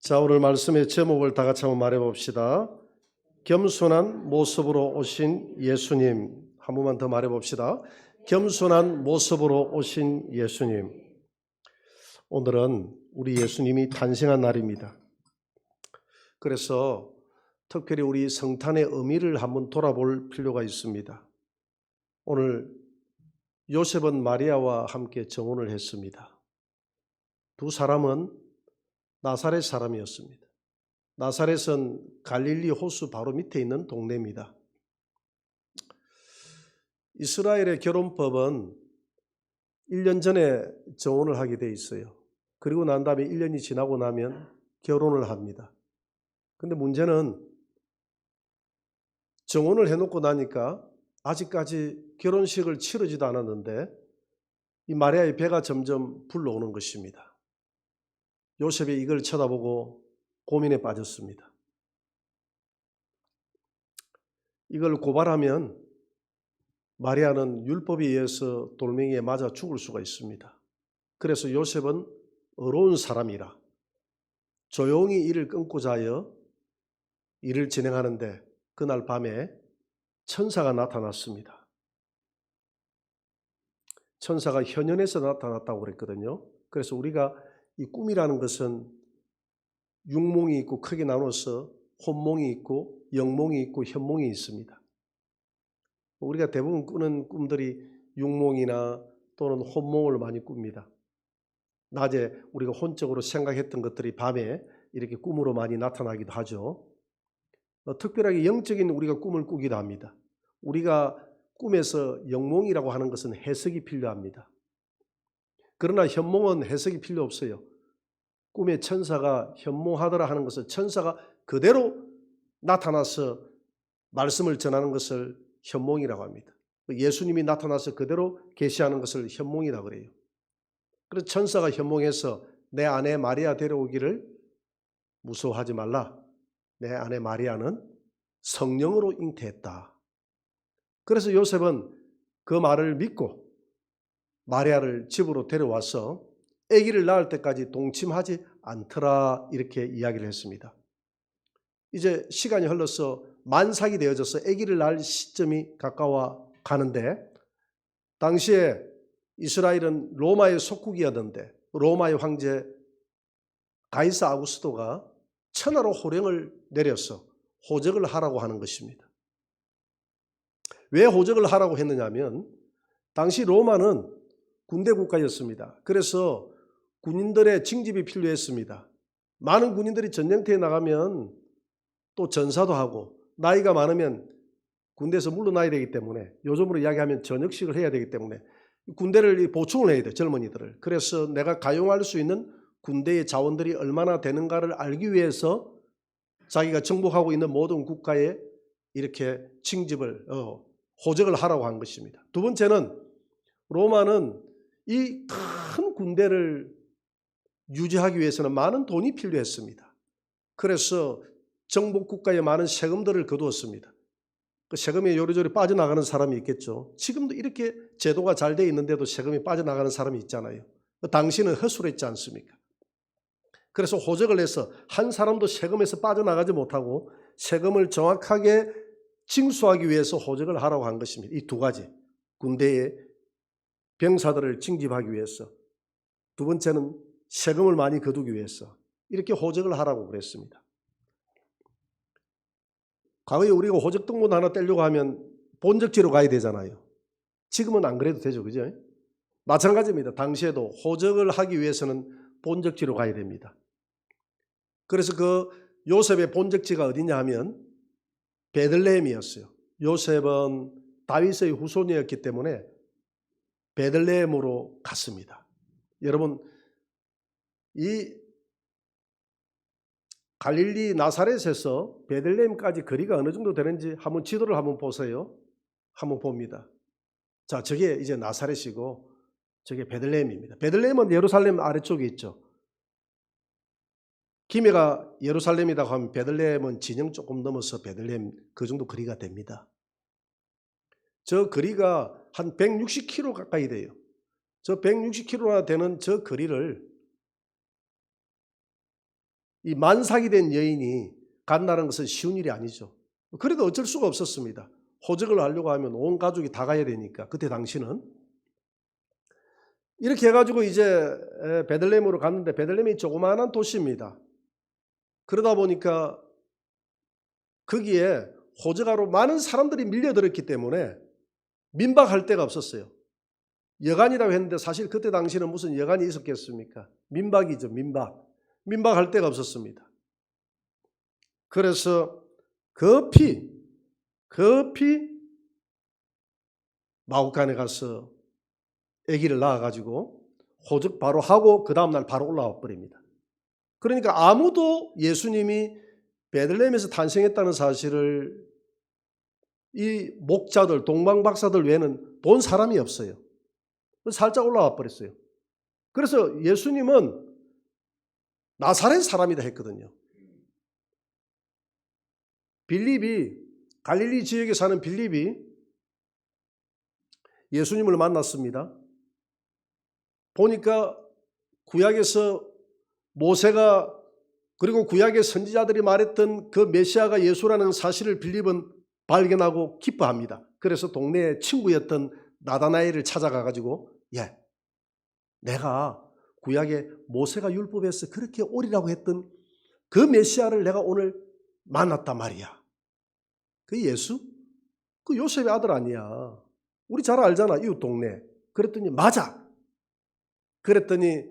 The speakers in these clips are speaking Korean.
자, 오늘 말씀의 제목을 다 같이 한번 말해봅시다. 겸손한 모습으로 오신 예수님. 한 번만 더 말해봅시다. 겸손한 모습으로 오신 예수님. 오늘은 우리 예수님이 탄생한 날입니다. 그래서 특별히 우리 성탄의 의미를 한번 돌아볼 필요가 있습니다. 오늘 요셉은 마리아와 함께 정혼을 했습니다. 두 사람은 나사렛 사람이었습니다. 나사렛은 갈릴리 호수 바로 밑에 있는 동네입니다. 이스라엘의 결혼법은 1년 전에 정혼을 하게 돼 있어요. 그리고 난 다음에 1년이 지나고 나면 결혼을 합니다. 근데 문제는 정혼을 해놓고 나니까 아직까지 결혼식을 치르지도 않았는데 이 마리아의 배가 점점 불러오는 것입니다. 요셉이 이걸 쳐다보고 고민에 빠졌습니다. 이걸 고발하면 마리아는 율법에 의해서 돌멩이에 맞아 죽을 수가 있습니다. 그래서 요셉은 어려운 사람이라 조용히 일을 끊고자 하여 일을 진행하는데 그날 밤에 천사가 나타났습니다. 천사가 현현에서 나타났다고 그랬거든요. 그래서 우리가 이 꿈이라는 것은 육몽이 있고 크게 나눠서 혼몽이 있고 영몽이 있고 현몽이 있습니다. 우리가 대부분 꾸는 꿈들이 육몽이나 또는 혼몽을 많이 꿉니다. 낮에 우리가 혼적으로 생각했던 것들이 밤에 이렇게 꿈으로 많이 나타나기도 하죠. 특별하게 영적인 우리가 꿈을 꾸기도 합니다. 우리가 꿈에서 영몽이라고 하는 것은 해석이 필요합니다. 그러나 현몽은 해석이 필요 없어요. 꿈에 천사가 현몽하더라 하는 것은 천사가 그대로 나타나서 말씀을 전하는 것을 현몽이라고 합니다. 예수님이 나타나서 그대로 계시하는 것을 현몽이라고 그래요. 그래서 천사가 현몽해서 내 아내 마리아 데려오기를 무서워하지 말라. 내 아내 마리아는 성령으로 잉태했다. 그래서 요셉은 그 말을 믿고 마리아를 집으로 데려와서 아기를 낳을 때까지 동침하지 않더라 이렇게 이야기를 했습니다. 이제 시간이 흘러서 만삭이 되어져서 아기를 낳을 시점이 가까워 가는데 당시에 이스라엘은 로마의 속국이었는데 로마의 황제 가이사 아구스토가 천하로 호령을 내려서 호적을 하라고 하는 것입니다. 왜 호적을 하라고 했느냐면 당시 로마는 군대 국가였습니다. 그래서 군인들의 징집이 필요했습니다. 많은 군인들이 전쟁터에 나가면 또 전사도 하고 나이가 많으면 군대에서 물러나야 되기 때문에 요즘으로 이야기하면 전역식을 해야 되기 때문에 군대를 보충을 해야 돼, 젊은이들을. 그래서 내가 가용할 수 있는 군대의 자원들이 얼마나 되는가를 알기 위해서 자기가 정복하고 있는 모든 국가에 이렇게 징집을 호적을 하라고 한 것입니다. 두 번째는 로마는 이 큰 군대를 유지하기 위해서는 많은 돈이 필요했습니다. 그래서 정복 국가에 많은 세금들을 거두었습니다. 그 세금이 요리조리 빠져나가는 사람이 있겠죠. 지금도 이렇게 제도가 잘 돼 있는데도 세금이 빠져나가는 사람이 있잖아요. 당신은 허술했지 않습니까? 그래서 호적을 해서 한 사람도 세금에서 빠져나가지 못하고 세금을 정확하게 징수하기 위해서 호적을 하라고 한 것입니다. 이 두 가지. 군대의 병사들을 징집하기 위해서. 두 번째는 세금을 많이 거두기 위해서. 이렇게 호적을 하라고 그랬습니다. 과거에 우리가 호적 등본 하나 떼려고 하면 본적지로 가야 되잖아요. 지금은 안 그래도 되죠. 그죠? 마찬가지입니다. 당시에도 호적을 하기 위해서는 본적지로 가야 됩니다. 그래서 그 요셉의 본적지가 어디냐 하면 베들레헴이었어요. 요셉은 다윗의 후손이었기 때문에 베들레헴으로 갔습니다. 여러분, 이 갈릴리 나사렛에서 베들레헴까지 거리가 어느 정도 되는지 한번 지도를 한번 보세요. 한번 봅니다. 자, 저게 이제 나사렛이고 저게 베들레헴입니다. 베들레헴은 예루살렘 아래쪽에 있죠. 김해가 예루살렘이라고 하면 베들레헴은 진영 조금 넘어서 베들레헴 그 정도 거리가 됩니다. 저 거리가 한 160km 가까이 돼요. 저 160km나 되는 저 거리를 이 만삭이 된 여인이 간다는 것은 쉬운 일이 아니죠. 그래도 어쩔 수가 없었습니다. 호적을 하려고 하면 온 가족이 다 가야 되니까. 그때 당시는 이렇게 해가지고 이제 베들레헴으로 갔는데, 베들레헴이 조그마한 도시입니다. 그러다 보니까 거기에 호적하러 많은 사람들이 밀려들었기 때문에 민박할 데가 없었어요. 여관이라고 했는데 사실 그때 당시는 무슨 여관이 있었겠습니까? 민박이죠, 민박. 민박할 데가 없었습니다. 그래서 급히 마국간에 가서 아기를 낳아가지고 호적 바로 하고 그 다음날 바로 올라와 버립니다. 그러니까 아무도 예수님이 베들레헴에서 탄생했다는 사실을 이 목자들, 동방박사들 외에는 본 사람이 없어요. 살짝 올라와 버렸어요. 그래서 예수님은 나사렛 사람이다 했거든요. 빌립이, 갈릴리 지역에 사는 빌립이 예수님을 만났습니다. 보니까 구약에서 모세가 그리고 구약의 선지자들이 말했던 그 메시아가 예수라는 사실을 빌립은 발견하고 기뻐합니다. 그래서 동네의 친구였던 나다나엘을 찾아가 가지고 내가 구약의 모세가 율법에서 그렇게 오리라고 했던 그 메시아를 내가 오늘 만났단 말이야. 그 예수? 그 요셉의 아들 아니야. 우리 잘 알잖아, 이웃 동네. 그랬더니 맞아. 그랬더니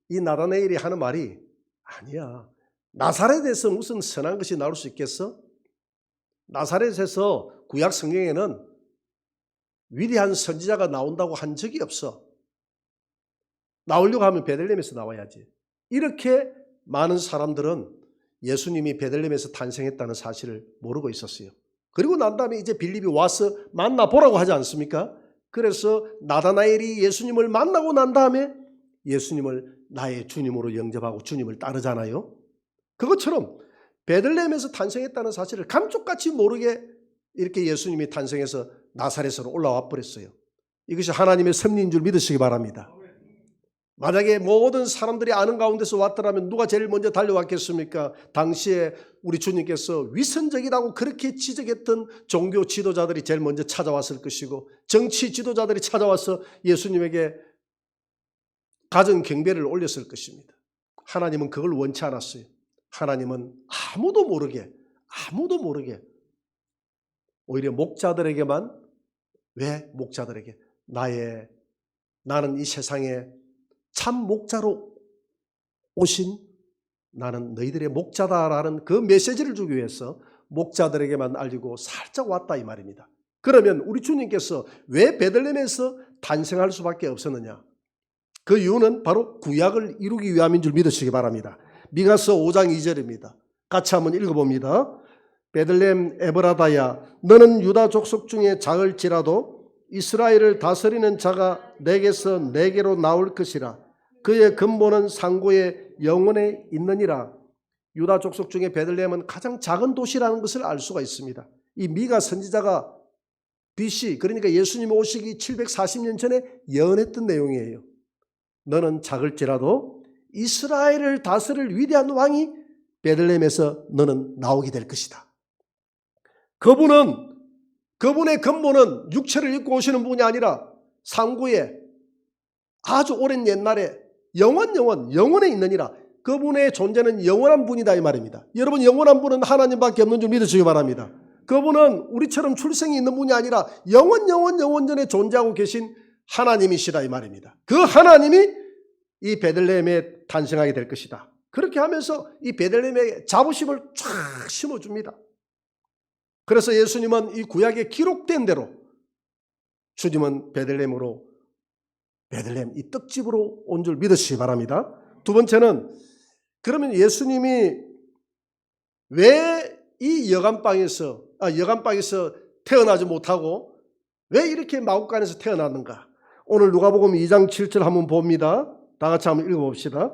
이 나다나엘이 하는 말이 아니야. 나사렛에서 무슨 선한 것이 나올 수 있겠어? 나사렛에서 구약 성경에는 위대한 선지자가 나온다고 한 적이 없어. 나오려고 하면 베들레헴에서 나와야지. 이렇게 많은 사람들은 예수님이 베들레헴에서 탄생했다는 사실을 모르고 있었어요. 그리고 난 다음에 이제 빌립이 와서 만나보라고 하지 않습니까? 그래서 나다나엘이 예수님을 만나고 난 다음에 예수님을 나의 주님으로 영접하고 주님을 따르잖아요. 그것처럼 베들레헴에서 탄생했다는 사실을 감쪽같이 모르게 이렇게 예수님이 탄생해서 나사렛으로 올라와 버렸어요. 이것이 하나님의 섭리인 줄 믿으시기 바랍니다. 만약에 모든 사람들이 아는 가운데서 왔더라면 누가 제일 먼저 달려왔겠습니까? 당시에 우리 주님께서 위선적이라고 그렇게 지적했던 종교 지도자들이 제일 먼저 찾아왔을 것이고, 정치 지도자들이 찾아와서 예수님에게 가정 경배를 올렸을 것입니다. 하나님은 그걸 원치 않았어요. 하나님은 아무도 모르게 오히려 목자들에게만, 왜 목자들에게? 나는 이 세상에 참 목자로 오신, 나는 너희들의 목자다라는 그 메시지를 주기 위해서 목자들에게만 알리고 살짝 왔다 이 말입니다. 그러면 우리 주님께서 왜 베들레헴에서 탄생할 수밖에 없었느냐? 그 이유는 바로 구약을 이루기 위함인 줄 믿으시기 바랍니다. 미가서 5장 2절입니다. 같이 한번 읽어봅니다. 베들레헴 에브라다야, 너는 유다 족속 중에 작을지라도 이스라엘을 다스리는 자가 내게서 내게로 나올 것이라. 그의 근본은 상고에 영원에 있느니라. 유다 족속 중에 베들레헴은 가장 작은 도시라는 것을 알 수가 있습니다. 이 미가 선지자가 BC, 그러니까 예수님 오시기 740년 전에 예언했던 내용이에요. 너는 작을지라도 이스라엘을 다스릴 위대한 왕이 베들레헴에서 너는 나오게 될 것이다. 그분의 근본은 육체를 입고 오시는 분이 아니라 상고에 아주 오랜 옛날에 영원에 있느니라. 그분의 존재는 영원한 분이다 이 말입니다. 여러분, 영원한 분은 하나님밖에 없는 줄 믿으시기 바랍니다. 그분은 우리처럼 출생이 있는 분이 아니라 영원 전에 존재하고 계신 하나님이시다 이 말입니다. 그 하나님이 이 베들레헴에 탄생하게 될 것이다. 그렇게 하면서 이 베들레헴에 자부심을 쫙 심어줍니다. 그래서 예수님은 이 구약에 기록된 대로 주님은 베들레헴 이 떡집으로 온 줄 믿으시기 바랍니다. 두 번째는, 그러면 예수님이 왜 이 여간방에서 태어나지 못하고 왜 이렇게 마국간에서 태어났는가? 오늘 누가복음 2장 7절 한번 봅니다. 다 같이 한번 읽어봅시다.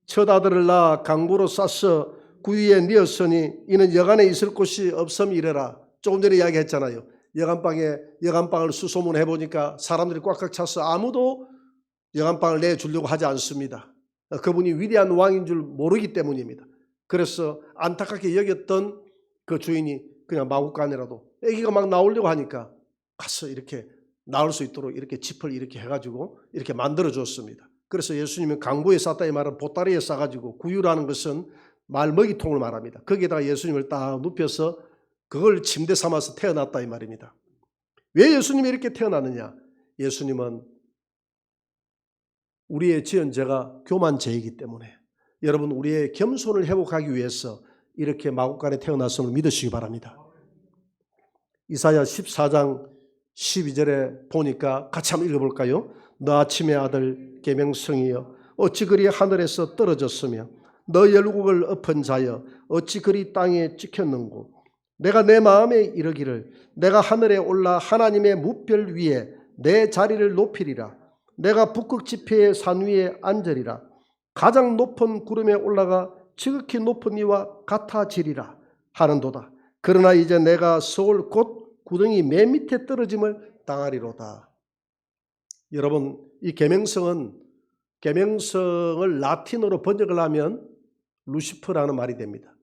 첫 아들을 낳아 강부로 싸서 구유에 뉘었으니 이는 여간에 있을 곳이 없음이 이래라. 조금 전에 이야기했잖아요. 여간방을 수소문해 보니까 사람들이 꽉꽉 차서 아무도 여간방을 내주려고 하지 않습니다. 그분이 위대한 왕인 줄 모르기 때문입니다. 그래서 안타깝게 여겼던 그 주인이 그냥 마구간이라도 아기가 막 나오려고 하니까 가서 이렇게 나올 수 있도록 이렇게 짚을 이렇게 해가지고 이렇게 만들어 줬습니다. 그래서 예수님은 강보에 쌌다 이 말은 보따리에 싸가지고 구유라는 것은 말먹이통을 말합니다. 거기에다가 예수님을 딱 눕혀서 그걸 침대 삼아서 태어났다 이 말입니다. 왜 예수님이 이렇게 태어났느냐? 예수님은 우리의 지은 죄가 교만 죄이기 때문에 여러분 우리의 겸손을 회복하기 위해서 이렇게 마구간에 태어났음을 믿으시기 바랍니다. 이사야 14장 12절에 보니까 같이 한번 읽어볼까요? 너 아침의 아들 계명성이여 어찌 그리 하늘에서 떨어졌으며 너 열국을 엎은 자여 어찌 그리 땅에 찍혔는고 내가 내 마음에 이르기를 내가 하늘에 올라 하나님의 무별 위에 내 자리를 높이리라 내가 북극 지폐의 산 위에 앉으리라 가장 높은 구름에 올라가 지극히 높은 이와 같아지리라 하는도다. 그러나 이제 내가 서울 곧 구덩이 맨 밑에 떨어짐을 당하리로다. 여러분 이 계명성을 라틴어로 번역을 하면 루시퍼라는 말이 됩니다.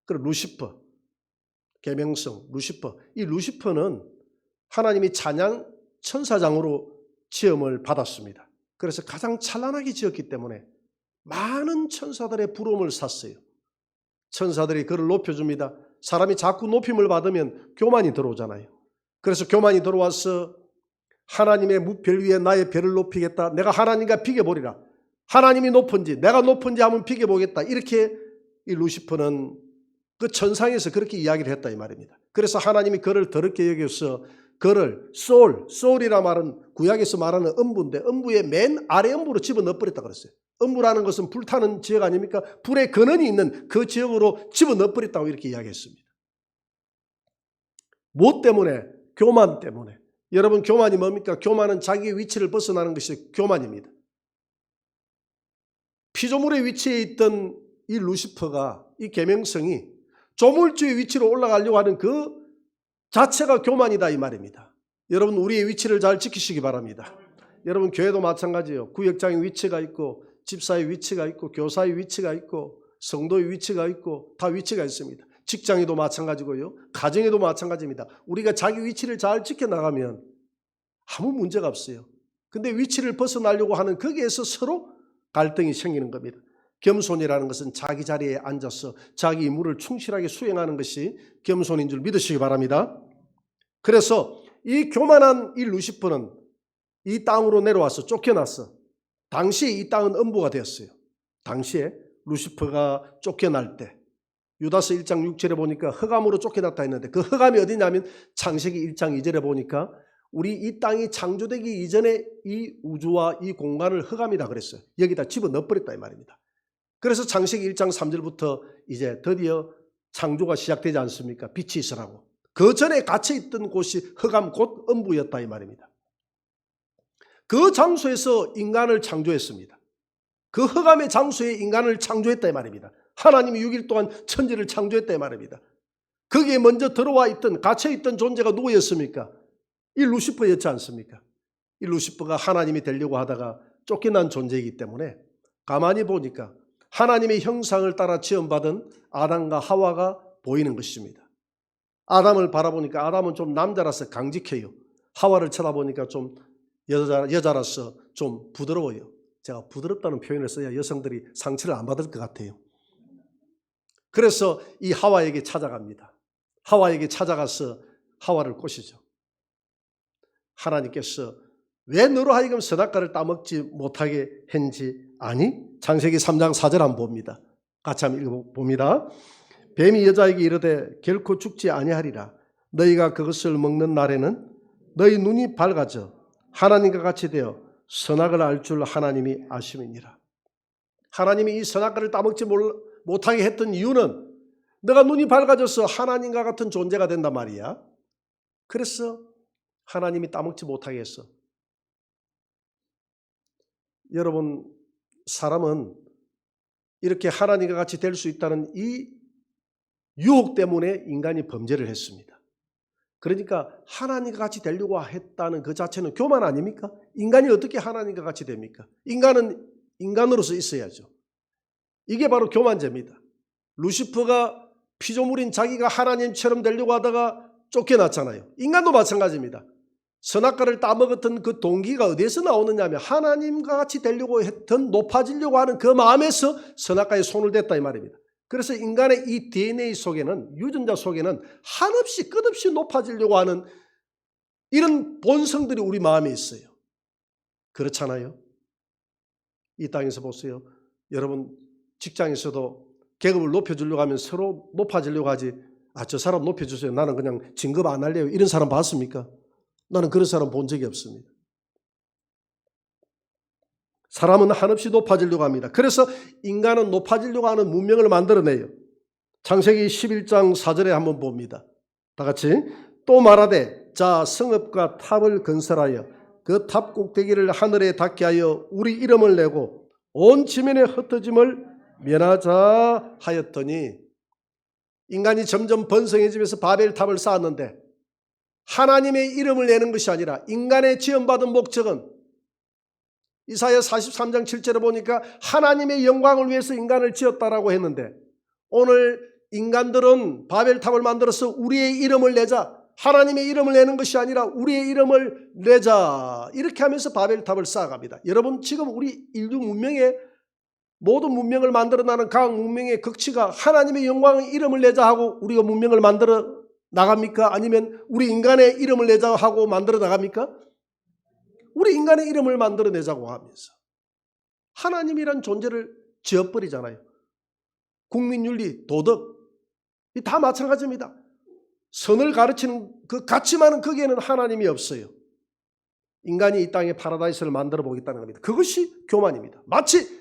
그리고 루시퍼, 계명성, 루시퍼. 이 루시퍼는 하나님이 찬양 천사장으로 지음을 받았습니다. 그래서 가장 찬란하게 지었기 때문에 많은 천사들의 부러움을 샀어요. 천사들이 그를 높여줍니다. 사람이 자꾸 높임을 받으면 교만이 들어오잖아요. 그래서 교만이 들어와서 하나님의 무별 위에 나의 별을 높이겠다. 내가 하나님과 비교보리라. 하나님이 높은지 내가 높은지 한번 비교보겠다. 이렇게 이 루시퍼는 그 천상에서 그렇게 이야기를 했다 이 말입니다. 그래서 하나님이 그를 더럽게 여겨서 그를 소울이라 말은 구약에서 말하는 음부인데 음부의 맨 아래 음부로 집어넣어버렸다 그랬어요. 음부라는 것은 불타는 지역 아닙니까? 불의 근원이 있는 그 지역으로 집어넣어버렸다고 이렇게 이야기했습니다. 무엇 때문에? 교만 때문에. 여러분 교만이 뭡니까? 교만은 자기의 위치를 벗어나는 것이 교만입니다. 피조물의 위치에 있던 이 루시퍼가 이 계명성이 조물주의 위치로 올라가려고 하는 그 자체가 교만이다 이 말입니다. 여러분 우리의 위치를 잘 지키시기 바랍니다. 여러분 교회도 마찬가지예요. 구역장의 위치가 있고 집사의 위치가 있고 교사의 위치가 있고 성도의 위치가 있고 다 위치가 있습니다. 직장에도 마찬가지고요. 가정에도 마찬가지입니다. 우리가 자기 위치를 잘 지켜나가면 아무 문제가 없어요. 근데 위치를 벗어나려고 하는 거기에서 서로 갈등이 생기는 겁니다. 겸손이라는 것은 자기 자리에 앉아서 자기 임무를 충실하게 수행하는 것이 겸손인 줄 믿으시기 바랍니다. 그래서 이 교만한 이 루시퍼는 이 땅으로 내려와서 쫓겨났어. 당시에 이 땅은 음부가 되었어요. 당시에 루시퍼가 쫓겨날 때 유다서 1장 6절에 보니까 흑암으로 쫓겨났다 했는데 그 흑암이 어디냐면 창세기 1장 2절에 보니까 우리 이 땅이 창조되기 이전에 이 우주와 이 공간을 흑암이다 그랬어요. 여기다 집어넣어버렸다 이 말입니다. 그래서 창세기 1장 3절부터 이제 드디어 창조가 시작되지 않습니까? 빛이 있으라고. 그 전에 갇혀있던 곳이 흑암 곧 음부였다 이 말입니다. 그 장소에서 인간을 창조했습니다. 그 흑암의 장소에 인간을 창조했다 이 말입니다. 하나님이 6일 동안 천지를 창조했다 이 말입니다. 거기에 먼저 들어와 있던 갇혀있던 존재가 누구였습니까? 이 루시퍼였지 않습니까? 이 루시퍼가 하나님이 되려고 하다가 쫓겨난 존재이기 때문에 가만히 보니까 하나님의 형상을 따라 지음받은 아담과 하와가 보이는 것입니다. 아담을 바라보니까 아담은 좀 남자라서 강직해요. 하와를 쳐다보니까 좀 여자라서 좀 부드러워요. 제가 부드럽다는 표현을 써야 여성들이 상처를 안 받을 것 같아요. 그래서 이 하와에게 찾아갑니다. 하와에게 찾아가서 하와를 꼬시죠. 하나님께서 왜 너로 하여금 선악과를 따먹지 못하게 했는지 아니? 창세기 3장 4절 한번 봅니다. 같이 한번 읽어봅니다. 뱀이 여자에게 이르되 결코 죽지 아니하리라. 너희가 그것을 먹는 날에는 너희 눈이 밝아져 하나님과 같이 되어 선악을 알 줄 하나님이 아심이니라. 하나님이 이 선악과를 따먹지 못하게 했던 이유는 너가 눈이 밝아져서 하나님과 같은 존재가 된단 말이야. 그래서 하나님이 따먹지 못하게 했어. 여러분 사람은 이렇게 하나님과 같이 될 수 있다는 이 유혹 때문에 인간이 범죄를 했습니다. 그러니까 하나님과 같이 되려고 했다는 그 자체는 교만 아닙니까? 인간이 어떻게 하나님과 같이 됩니까? 인간은 인간으로서 있어야죠. 이게 바로 교만죄입니다. 루시퍼가 피조물인 자기가 하나님처럼 되려고 하다가 쫓겨났잖아요. 인간도 마찬가지입니다. 선악과를 따먹었던 그 동기가 어디에서 나오느냐 하면 하나님과 같이 되려고 했던, 높아지려고 하는 그 마음에서 선악과에 손을 댔다 이 말입니다. 그래서 인간의 이 DNA 속에는, 유전자 속에는 한없이 끝없이 높아지려고 하는 이런 본성들이 우리 마음에 있어요. 그렇잖아요. 이 땅에서 보세요. 여러분 직장에서도 계급을 높여주려고 하면 서로 높아지려고 하지, 저 사람 높여주세요, 나는 그냥 진급 안 할래요, 이런 사람 봤습니까? 나는 그런 사람 본 적이 없습니다. 사람은 한없이 높아지려고 합니다. 그래서 인간은 높아지려고 하는 문명을 만들어내요. 창세기 11장 4절에 한번 봅니다. 다 같이. 또 말하되 자 성읍과 탑을 건설하여 그 탑 꼭대기를 하늘에 닿게 하여 우리 이름을 내고 온 지면의 흩어짐을 면하자 하였더니, 인간이 점점 번성해지면서 바벨탑을 쌓았는데 하나님의 이름을 내는 것이 아니라 인간의 지원받은 목적은 이사야 43장 7절에 보니까 하나님의 영광을 위해서 인간을 지었다라고 했는데, 오늘 인간들은 바벨탑을 만들어서 우리의 이름을 내자, 하나님의 이름을 내는 것이 아니라 우리의 이름을 내자, 이렇게 하면서 바벨탑을 쌓아갑니다. 여러분 지금 우리 인류 문명의 모든 문명을 만들어 나가는 각 문명의 극치가 하나님의 영광의 이름을 내자 하고 우리가 문명을 만들어 나갑니까? 아니면 우리 인간의 이름을 내자 하고 만들어 나갑니까? 우리 인간의 이름을 만들어내자고 하면서 하나님이란 존재를 지어버리잖아요. 국민윤리, 도덕 다 마찬가지입니다. 선을 가르치는 그 가치만은 거기에는 하나님이 없어요. 인간이 이 땅에 파라다이스를 만들어 보겠다는 겁니다. 그것이 교만입니다. 마치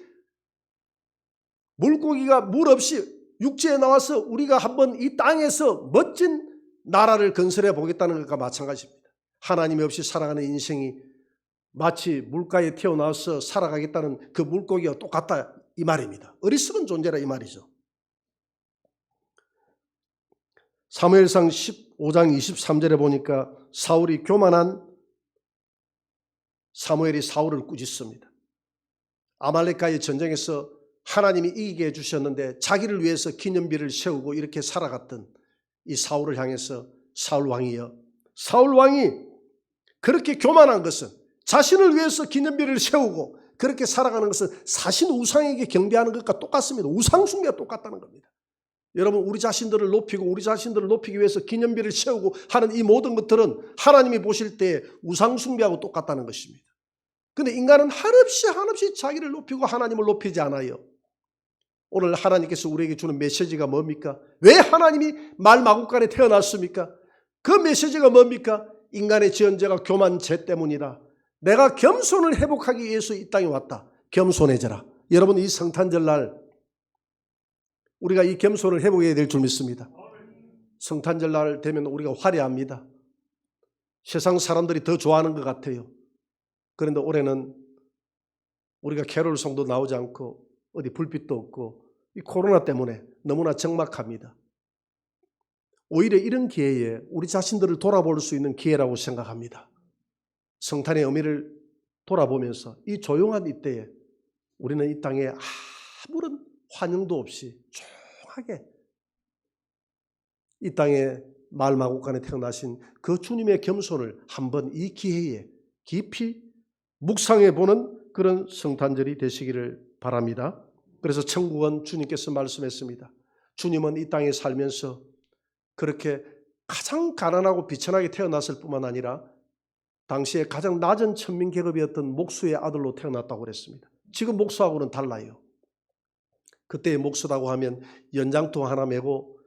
물고기가 물 없이 육지에 나와서 우리가 한번 이 땅에서 멋진 나라를 건설해 보겠다는 것과 마찬가지입니다. 하나님 없이 살아가는 인생이 마치 물가에 튀어나와서 살아가겠다는 그 물고기와 똑같다 이 말입니다. 어리석은 존재라 이 말이죠. 사무엘상 15장 23절에 보니까 사울이 교만한 사무엘이 사울을 꾸짖습니다. 아말렉과의 전쟁에서 하나님이 이기게 해주셨는데 자기를 위해서 기념비를 세우고 이렇게 살아갔던 이 사울을 향해서 사울 왕이여, 사울 왕이 그렇게 교만한 것은, 자신을 위해서 기념비를 세우고 그렇게 살아가는 것은 사신 우상에게 경배하는 것과 똑같습니다. 우상 숭배가 똑같다는 겁니다. 여러분 우리 자신들을 높이고 우리 자신들을 높이기 위해서 기념비를 세우고 하는 이 모든 것들은 하나님이 보실 때 우상 숭배하고 똑같다는 것입니다. 그런데 인간은 한없이 자기를 높이고 하나님을 높이지 않아요. 오늘 하나님께서 우리에게 주는 메시지가 뭡니까? 왜 하나님이 말마구간에 태어났습니까? 그 메시지가 뭡니까? 인간의 지연죄가 교만죄 때문이다. 내가 겸손을 회복하기 위해서 이 땅에 왔다. 겸손해져라. 여러분 이 성탄절날 우리가 이 겸손을 회복해야 될 줄 믿습니다. 성탄절날 되면 우리가 화려합니다. 세상 사람들이 더 좋아하는 것 같아요. 그런데 올해는 우리가 캐롤송도 나오지 않고 어디 불빛도 없고 이 코로나 때문에 너무나 적막합니다. 오히려 이런 기회에 우리 자신들을 돌아볼 수 있는 기회라고 생각합니다. 성탄의 의미를 돌아보면서 이 조용한 이때에 우리는 이 땅에 아무런 환영도 없이 조용하게 이 땅에 말마구간에 태어나신 그 주님의 겸손을 한번 이 기회에 깊이 묵상해 보는 그런 성탄절이 되시기를 바랍니다. 그래서 천국은 주님께서 말씀했습니다. 주님은 이 땅에 살면서 그렇게 가장 가난하고 비천하게 태어났을 뿐만 아니라 당시에 가장 낮은 천민 계급이었던 목수의 아들로 태어났다고 그랬습니다. 지금 목수하고는 달라요. 그때의 목수라고 하면 연장통 하나 메고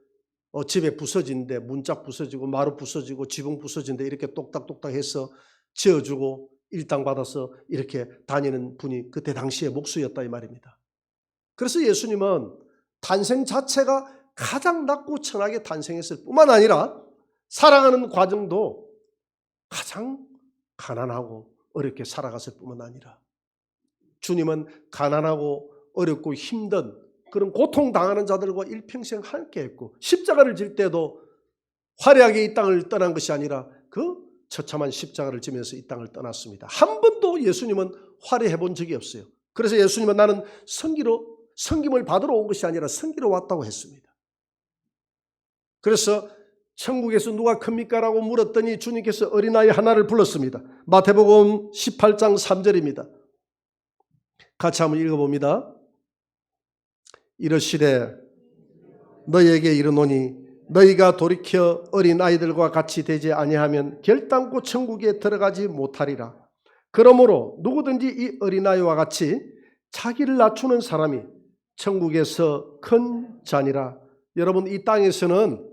집에 부서진데 문짝 부서지고 마루 부서지고 지붕 부서진데 이렇게 똑딱똑딱 해서 지어주고 일당 받아서 이렇게 다니는 분이 그때 당시에 목수였다 이 말입니다. 그래서 예수님은 탄생 자체가 가장 낮고 천하게 탄생했을 뿐만 아니라 살아가는 과정도 가장 가난하고 어렵게 살아갔을 뿐만 아니라 주님은 가난하고 어렵고 힘든 그런 고통당하는 자들과 일평생 함께했고 십자가를 질 때도 화려하게 이 땅을 떠난 것이 아니라 그 처참한 십자가를 지면서 이 땅을 떠났습니다. 한 번도 예수님은 화려해 본 적이 없어요. 그래서 예수님은 나는 성기로 섬김을 받으러 온 것이 아니라 섬기러 왔다고 했습니다. 그래서 천국에서 누가 큽니까? 라고 물었더니 주님께서 어린아이 하나를 불렀습니다. 마태복음 18장 3절입니다. 같이 한번 읽어봅니다. 이르시되 너희에게 이르노니 너희가 돌이켜 어린아이들과 같이 되지 아니하면 결단코 천국에 들어가지 못하리라. 그러므로 누구든지 이 어린아이와 같이 자기를 낮추는 사람이 천국에서 큰 자니라. 여러분, 이 땅에서는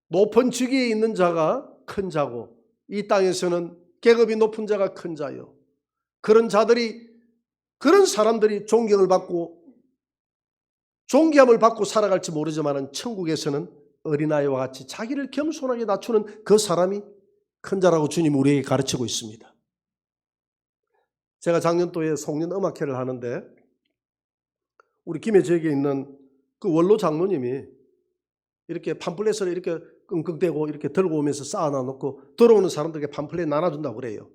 높은 직위에 있는 자가 큰 자고, 이 땅에서는 계급이 높은 자가 큰 자요. 그런 사람들이 존경을 받고 존귀함을 받고 살아갈지 모르지만 천국에서는 어린아이와 같이 자기를 겸손하게 낮추는 그 사람이 큰 자라고 주님이 우리에게 가르치고 있습니다. 제가 작년도에 송년 음악회를 하는데 우리 김해 지역에 있는 그 원로 장로님이 이렇게 팜플렛을 이렇게 끙끙대고 이렇게 들고 오면서 쌓아놔 놓고 들어오는 사람들에게 팜플렛 나눠준다고 그래요.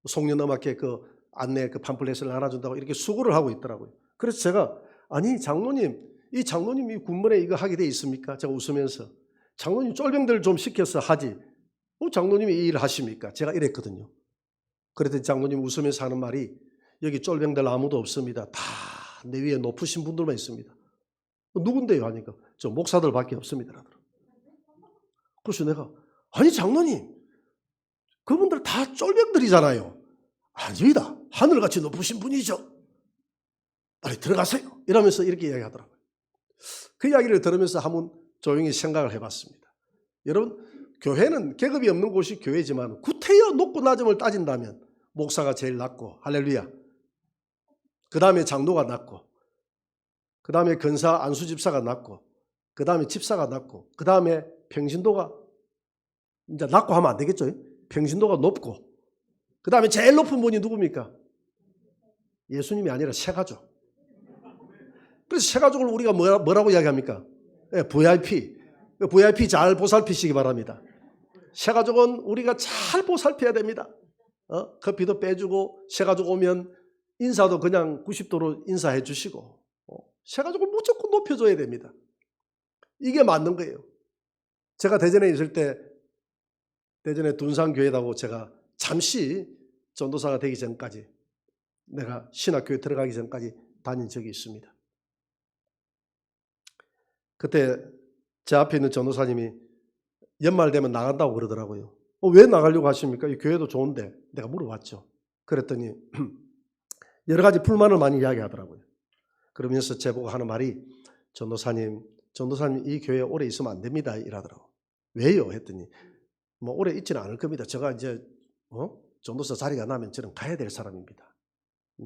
송년 음악회 그 안내 그 팜플렛을 나눠준다고 이렇게 수고를 하고 있더라고요. 그래서 제가 아니 장로님, 이 장로님이 군번에 이거 하게 돼 있습니까? 제가 웃으면서 장로님 쫄병들 좀 시켜서 하지 장로님이 이 일을 하십니까? 제가 이랬거든요. 그랬더니 장로님 웃으면서 하는 말이 여기 쫄병들 아무도 없습니다. 다 내 위에 높으신 분들만 있습니다. 누군데요? 하니까 저 목사들밖에 없습니다. 그래서 내가 아니 장로님 그분들 다 쫄병들이잖아요. 아닙니다. 하늘같이 높으신 분이죠. 빨리 들어가세요. 이러면서 이렇게 이야기하더라고요. 그 이야기를 들으면서 한번 조용히 생각을 해봤습니다. 여러분, 교회는 계급이 없는 곳이 교회지만 구태여 높고 낮음을 따진다면 목사가 제일 낮고, 할렐루야. 그 다음에 장로가 낮고, 그 다음에 근사 안수집사가 낮고, 그 다음에 집사가 낮고, 그 다음에 평신도가 이제 낮고 하면 안 되겠죠. 평신도가 높고, 그 다음에 제일 높은 분이 누굽니까? 예수님이 아니라 세가족. 그래서 세가족을 우리가 뭐라고 이야기합니까? VIP. VIP 잘 보살피시기 바랍니다. 세가족은 우리가 잘 보살펴야 됩니다. 커피도 빼주고, 세가족 오면 인사도 그냥 90도로 인사해 주시고, 세가족은 무조건 높여줘야 됩니다. 이게 맞는 거예요. 제가 대전에 있을 때, 대전에 둔산교회라고 제가 잠시 전도사가 되기 전까지, 내가 신학교에 들어가기 전까지 다닌 적이 있습니다. 그때 제 앞에 있는 전도사님이 연말 되면 나간다고 그러더라고요. 왜 나가려고 하십니까? 이 교회도 좋은데. 내가 물어봤죠. 그랬더니 여러 가지 불만을 많이 이야기하더라고요. 그러면서 제보고 하는 말이 전도사님 이 교회에 오래 있으면 안 됩니다. 이러더라고요. 왜요? 했더니 뭐 오래 있지는 않을 겁니다. 제가 이제 전도사 자리가 나면 저는 가야 될 사람입니다.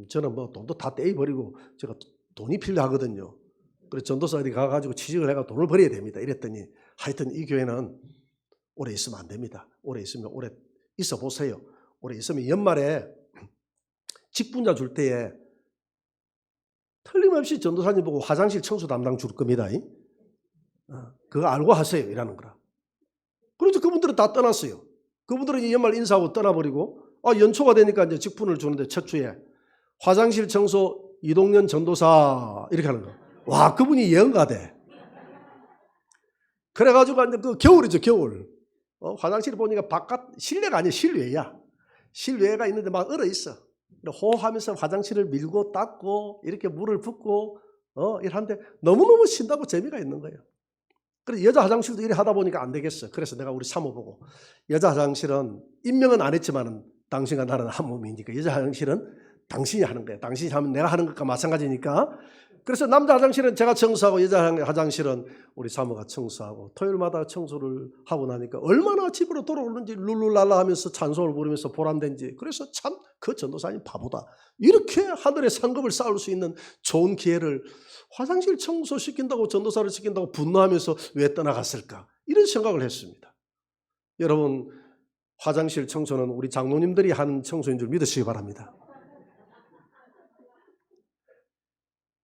저는 뭐 돈도 다 떼버리고 제가 돈이 필요하거든요. 그래서 전도사 어디 가가지고 취직을 해가 돈을 벌어야 됩니다. 이랬더니 하여튼 이 교회는 오래 있으면 안 됩니다. 오래 있으면 오래 있어 보세요. 오래 있으면 연말에 직분자 줄 때에 틀림없이 전도사님 보고 화장실 청소 담당 줄 겁니다. 그거 알고 하세요. 이라는 거라. 그래서 그분들은 다 떠났어요. 그분들은 연말 인사하고 떠나버리고 연초가 되니까 이제 직분을 주는데 첫 주에 화장실 청소 이동년 전도사 이렇게 하는 거. 와, 그분이 예언가대. 그래가지고 이제 그 겨울이죠, 겨울. 화장실 보니까 바깥 실내가 아니야, 실외야. 실외가 있는데 막 얼어 있어. 호흡하면서 화장실을 밀고 닦고 이렇게 물을 붓고 이러는데 너무너무 신나고 재미가 있는 거예요. 그래서 여자 화장실도 이래 하다 보니까 안 되겠어. 그래서 내가 우리 사모 보고 여자 화장실은 임명은 안 했지만은 당신과 나는 한 몸이니까 여자 화장실은 당신이 하는 거야. 당신이 하면 내가 하는 것과 마찬가지니까. 그래서 남자 화장실은 제가 청소하고 여자 화장실은 우리 사모가 청소하고 토요일마다 청소를 하고 나니까 얼마나 집으로 돌아오는지 룰루랄라 하면서 찬송을 부르면서 보람된지. 그래서 참 그 전도사님 바보다. 이렇게 하늘의 상급을 쌓을 수 있는 좋은 기회를 화장실 청소시킨다고 전도사를 시킨다고 분노하면서 왜 떠나갔을까? 이런 생각을 했습니다. 여러분, 화장실 청소는 우리 장로님들이 하는 청소인 줄 믿으시기 바랍니다.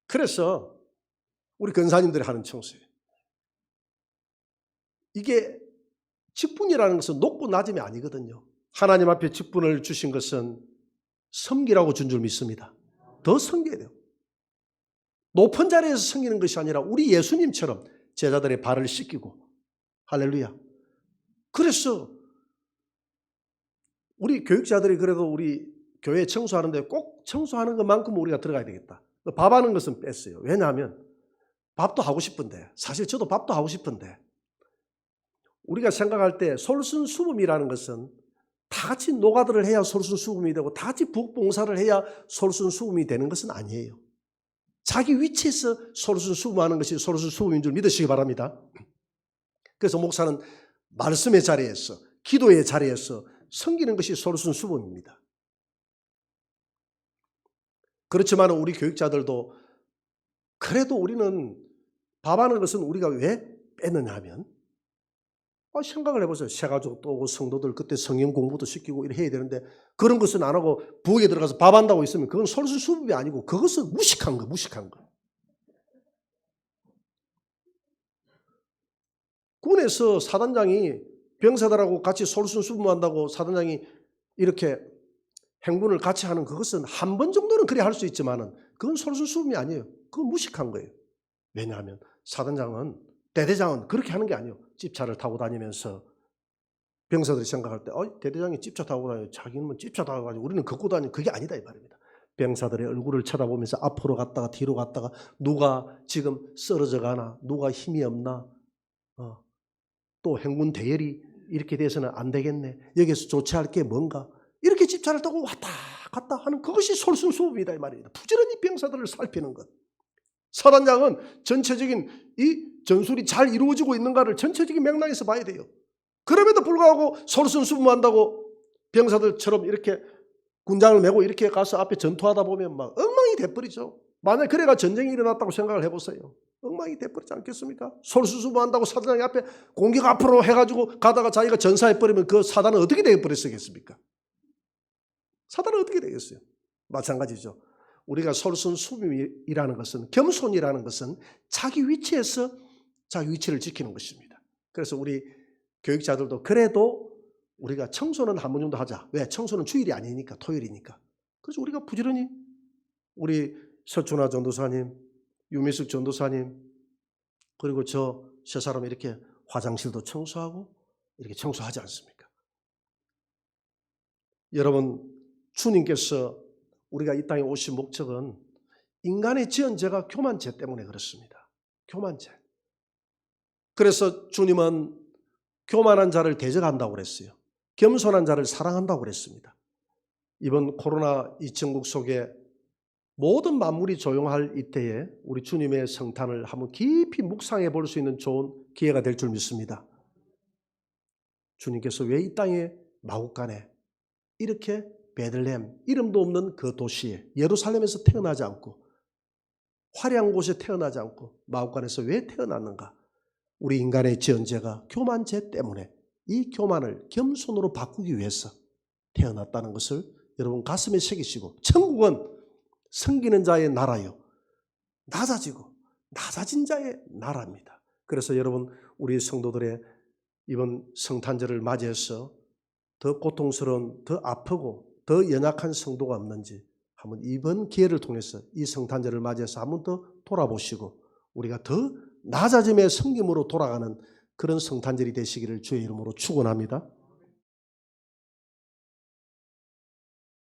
그래서 우리 근사님들이 하는 청소예요. 이게 직분이라는 것은 높고 낮음이 아니거든요. 하나님 앞에 직분을 주신 것은 섬기라고 준 줄 믿습니다. 더 섬겨야 돼요. 높은 자리에서 섬기는 것이 아니라 우리 예수님처럼 제자들의 발을 씻기고, 할렐루야. 그래서 우리 교육자들이 그래도 우리 교회 청소하는데 꼭 청소하는 것만큼 우리가 들어가야 되겠다. 밥하는 것은 뺐어요. 왜냐하면 밥도 하고 싶은데, 사실 저도 밥도 하고 싶은데, 우리가 생각할 때 솔선수범이라는 것은 다 같이 노가다를 해야 솔선수범이 되고 다 같이 부엌봉사를 해야 솔선수범이 되는 것은 아니에요. 자기 위치에서 솔선수범하는 것이 솔선수범인 줄 믿으시기 바랍니다. 그래서 목사는 말씀의 자리에서, 기도의 자리에서 섬기는 것이 솔선수범입니다. 그렇지만 우리 교육자들도 그래도 우리는 밥하는 것은 우리가 왜 빼느냐 하면, 생각을 해보세요. 새가족 또 오고 성도들 그때 성경 공부도 시키고 이렇게 해야 되는데 그런 것은 안 하고 부엌에 들어가서 밥 한다고 있으면 그건 솔선수범이 아니고 그것은 무식한 거, 무식한 거. 군에서 사단장이 병사들하고 같이 솔선수범한다고 사단장이 이렇게 행군을 같이 하는 그것은 한 번 정도는 그래 할 수 있지만은 그건 솔선수범이 아니에요. 그건 무식한 거예요. 왜냐하면 사단장은, 대대장은 그렇게 하는 게 아니에요. 집차를 타고 다니면서 병사들이 생각할 때 대대장이 집차 타고 다니고 자기는 집차 타고 다니고 우리는 걷고 다니고 그게 아니다 이 말입니다. 병사들의 얼굴을 쳐다보면서 앞으로 갔다가 뒤로 갔다가 누가 지금 쓰러져 가나, 누가 힘이 없나, 또 행군 대열이 이렇게 돼서는 안 되겠네, 여기서 조치할 게 뭔가, 이렇게 집차를 타고 왔다 갔다 하는 그것이 솔선수범이다 이 말입니다. 부지런히 병사들을 살피는 것. 사단장은 전체적인 이 전술이 잘 이루어지고 있는가를 전체적인 맥락에서 봐야 돼요. 그럼에도 불구하고 솔선수범한다고 병사들처럼 이렇게 군장을 메고 이렇게 가서 앞에 전투하다 보면 막 엉망이 돼버리죠. 만약 그래가 전쟁이 일어났다고 생각을 해보세요. 엉망이 돼버리지 않겠습니까? 솔선수범한다고 사단장이 앞에 공격 앞으로 해가지고 가다가 자기가 전사해버리면 그 사단은 어떻게 되어버렸겠습니까? 사단은 어떻게 되겠어요? 마찬가지죠. 우리가 솔선수범이라는 것은, 겸손이라는 것은 자기 위치에서 자기 위치를 지키는 것입니다. 그래서 우리 교육자들도 그래도 우리가 청소는 한 번 정도 하자. 왜? 청소는 주일이 아니니까, 토요일이니까. 그래서 우리가 부지런히 우리 서춘화 전도사님, 유미숙 전도사님, 그리고 저 세 사람 이렇게 화장실도 청소하고 이렇게 청소하지 않습니까? 여러분, 주님께서 우리가 이 땅에 오신 목적은 인간의 지은 죄가 교만죄 때문에 그렇습니다. 교만죄. 그래서 주님은 교만한 자를 대적한다고 그랬어요. 겸손한 자를 사랑한다고 그랬습니다. 이번 코로나 이 정국 속에 모든 만물이 조용할 이때에 우리 주님의 성탄을 한번 깊이 묵상해 볼 수 있는 좋은 기회가 될 줄 믿습니다. 주님께서 왜 이 땅에 마국간에 이렇게 베들레헴, 이름도 없는 그 도시에, 예루살렘에서 태어나지 않고 화려한 곳에 태어나지 않고 마국간에서 왜 태어났는가? 우리 인간의 지은 죄가 교만죄 때문에 이 교만을 겸손으로 바꾸기 위해서 태어났다는 것을 여러분 가슴에 새기시고, 천국은 섬기는 자의 나라요, 낮아진 자의 나라입니다. 그래서 여러분, 우리 성도들의 이번 성탄절을 맞이해서 더 고통스러운, 더 아프고 더 연약한 성도가 없는지 한번 이번 기회를 통해서 이 성탄절을 맞이해서 한번 더 돌아보시고 우리가 더 낮아짐의 섬김으로 돌아가는 그런 성탄절이 되시기를 주의 이름으로 축원합니다.